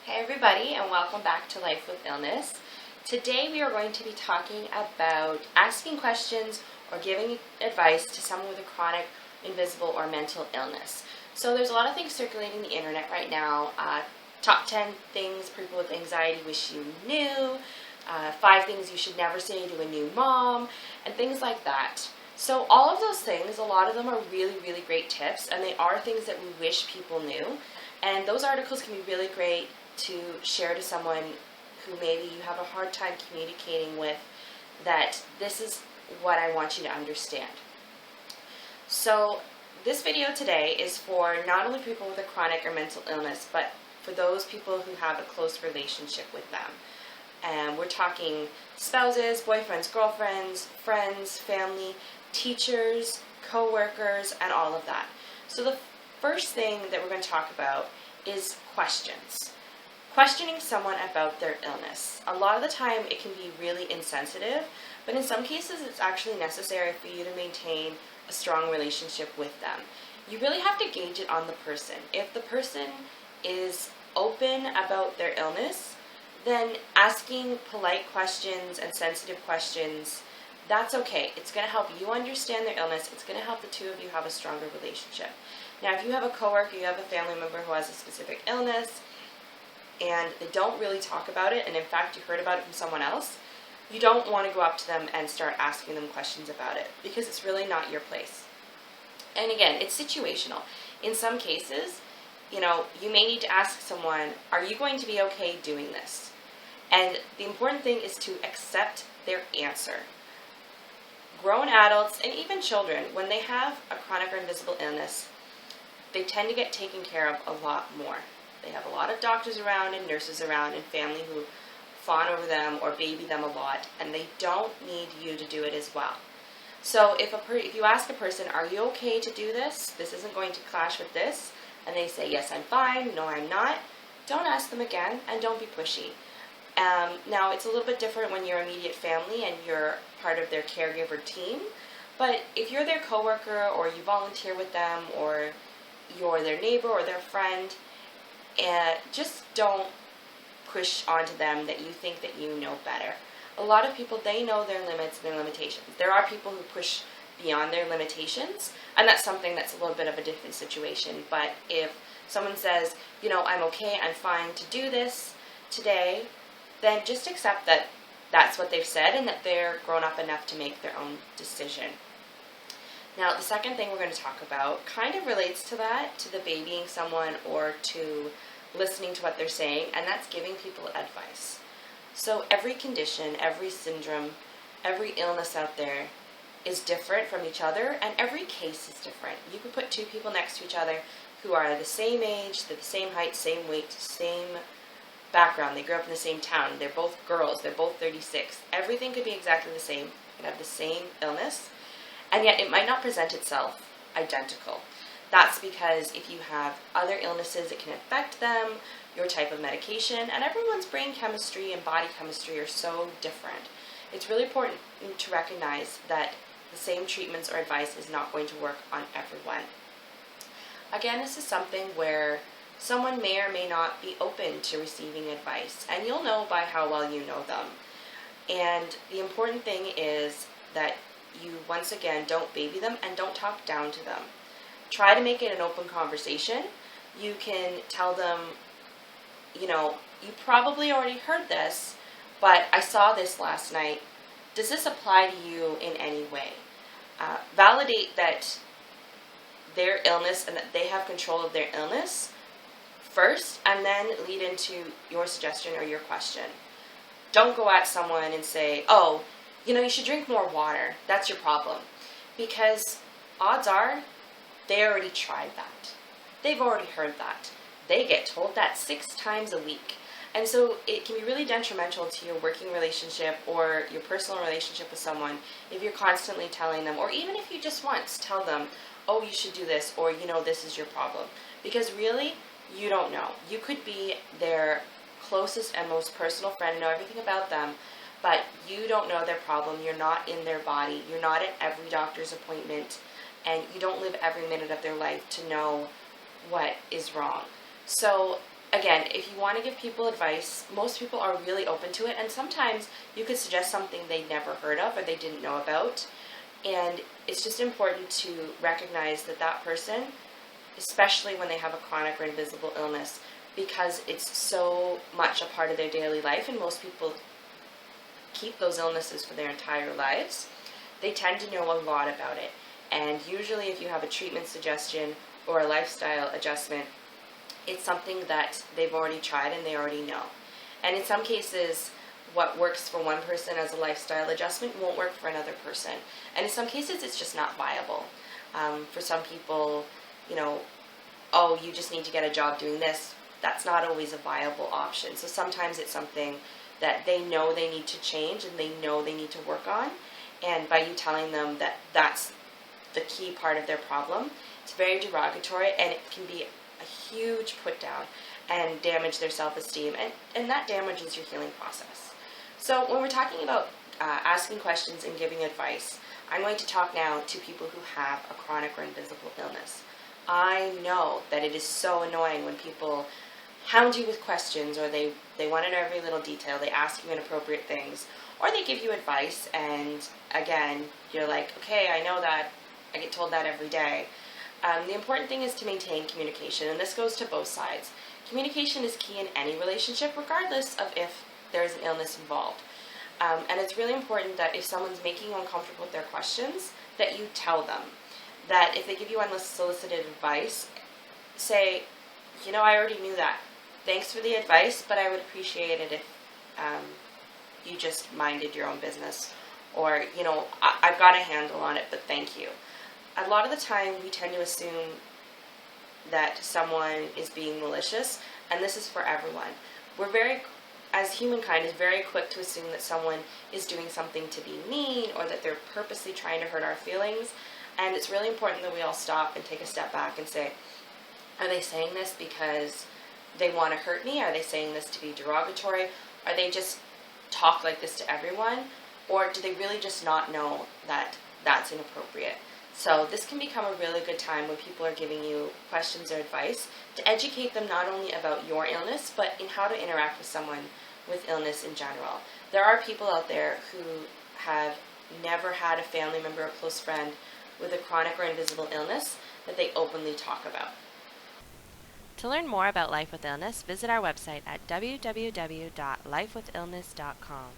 Hey everybody, and welcome back to Life with Illness. Today we are going to be talking about asking questions or giving advice to someone with a chronic, invisible, or mental illness. So there's a lot of things circulating the internet right now. Top 10 things people with anxiety wish you knew, 5 things you should never say to a new mom, and things like that. So all of those things, a lot of them are really, really great tips, and they are things that we wish people knew. And those articles can be really great to share to someone who maybe you have a hard time communicating with, that this is what I want you to understand. So this video today is for not only people with a chronic or mental illness, but for those people who have a close relationship with them. And we're talking spouses, boyfriends, girlfriends, friends, family, teachers, co-workers, and all of that. So the first thing that we're going to talk about is questions. Questioning someone about their illness. A lot of the time it can be really insensitive, but in some cases it's actually necessary for you to maintain a strong relationship with them. You really have to gauge it on the person. If the person is open about their illness, then asking polite questions and sensitive questions, that's okay. It's going to help you understand their illness. It's going to help the two of you have a stronger relationship. Now, if you have a coworker, you have a family member who has a specific illness, and they don't really talk about it, and in fact you heard about it from someone else, you don't want to go up to them and start asking them questions about it, because it's really not your place. And again, it's situational. In some cases, you may need to ask someone, are you going to be okay doing this? And the important thing is to accept their answer. Grown adults and even children, when they have a chronic or invisible illness, they tend to get taken care of a lot more. They have a lot of doctors around and nurses around and family who fawn over them or baby them a lot, and they don't need you to do it as well. So if you ask a person, are you okay to do this? This isn't going to clash with this, and they say, yes, I'm fine, no, I'm not, don't ask them again, and don't be pushy. Now, it's a little bit different when you're immediate family and you're part of their caregiver team, but if you're their coworker or you volunteer with them or you're their neighbor or their friend, and just don't push onto them that you think that you know better. A lot of people, they know their limits and their limitations. There are people who push beyond their limitations, and that's something that's a little bit of a different situation. But if someone says, I'm okay, I'm fine to do this today, then just accept that that's what they've said and that they're grown up enough to make their own decision. Now, the second thing we're going to talk about kind of relates to that, to the babying someone or to listening to what they're saying, and that's giving people advice. So every condition, every syndrome, every illness out there is different from each other, and every case is different. You could put two people next to each other who are the same age, they're the same height, same weight, same background, they grew up in the same town, they're both girls, they're both 36. Everything could be exactly the same. You could have the same illness, and yet it might not present itself identical. That's because if you have other illnesses, it can affect them, your type of medication, and everyone's brain chemistry and body chemistry are so different. It's really important to recognize that the same treatments or advice is not going to work on everyone. Again, this is something where someone may or may not be open to receiving advice, and you'll know by how well you know them. And the important thing is that you, once again, don't baby them and don't talk down to them. Try to make it an open conversation. You can tell them, you probably already heard this, but I saw this last night. Does this apply to you in any way? Validate that their illness and that they have control of their illness first, and then lead into your suggestion or your question. Don't go at someone and say, you should drink more water. That's your problem. Because odds are, they already tried that. They've already heard that. They get told that 6 times a week. And so it can be really detrimental to your working relationship or your personal relationship with someone if you're constantly telling them, or even if you just once tell them, you should do this, or this is your problem. Because really, you don't know. You could be their closest and most personal friend, know everything about them, but you don't know their problem. You're not in their body. You're not at every doctor's appointment, and you don't live every minute of their life to know what is wrong. So again, if you want to give people advice, most people are really open to it, and sometimes you could suggest something they never heard of or they didn't know about. And it's just important to recognize that that person, especially when they have a chronic or invisible illness, because it's so much a part of their daily life, and most people keep those illnesses for their entire lives, they tend to know a lot about it. And usually if you have a treatment suggestion or a lifestyle adjustment, it's something that they've already tried and they already know. And in some cases, what works for one person as a lifestyle adjustment won't work for another person. And in some cases, it's just not viable. For some people, oh, you just need to get a job doing this. That's not always a viable option. So sometimes it's something that they know they need to change and they know they need to work on. And by you telling them that that's the key part of their problem, it's very derogatory, and it can be a huge put down and damage their self-esteem, and that damages your healing process. So when we're talking about asking questions and giving advice, I'm going to talk now to people who have a chronic or invisible illness. I know that it is so annoying when people hound you with questions, or they want to know every little detail, they ask you inappropriate things, or they give you advice, and again, you're like, okay, I know that, I get told that every day. The important thing is to maintain communication, and this goes to both sides. Communication is key in any relationship, regardless of if there's an illness involved. And it's really important that if someone's making you uncomfortable with their questions, that you tell them. That if they give you unsolicited advice, say, I already knew that. Thanks for the advice, but I would appreciate it if you just minded your own business. Or, I've got a handle on it, but thank you. A lot of the time, we tend to assume that someone is being malicious, and this is for everyone. As humankind, is very quick to assume that someone is doing something to be mean, or that they're purposely trying to hurt our feelings. And it's really important that we all stop and take a step back and say, are they saying this because they want to hurt me? Are they saying this to be derogatory? Are they just talk like this to everyone? Or do they really just not know that that's inappropriate? So this can become a really good time when people are giving you questions or advice to educate them not only about your illness, but in how to interact with someone with illness in general. There are people out there who have never had a family member or close friend with a chronic or invisible illness that they openly talk about. To learn more about Life with Illness, visit our website at www.lifewithillness.com.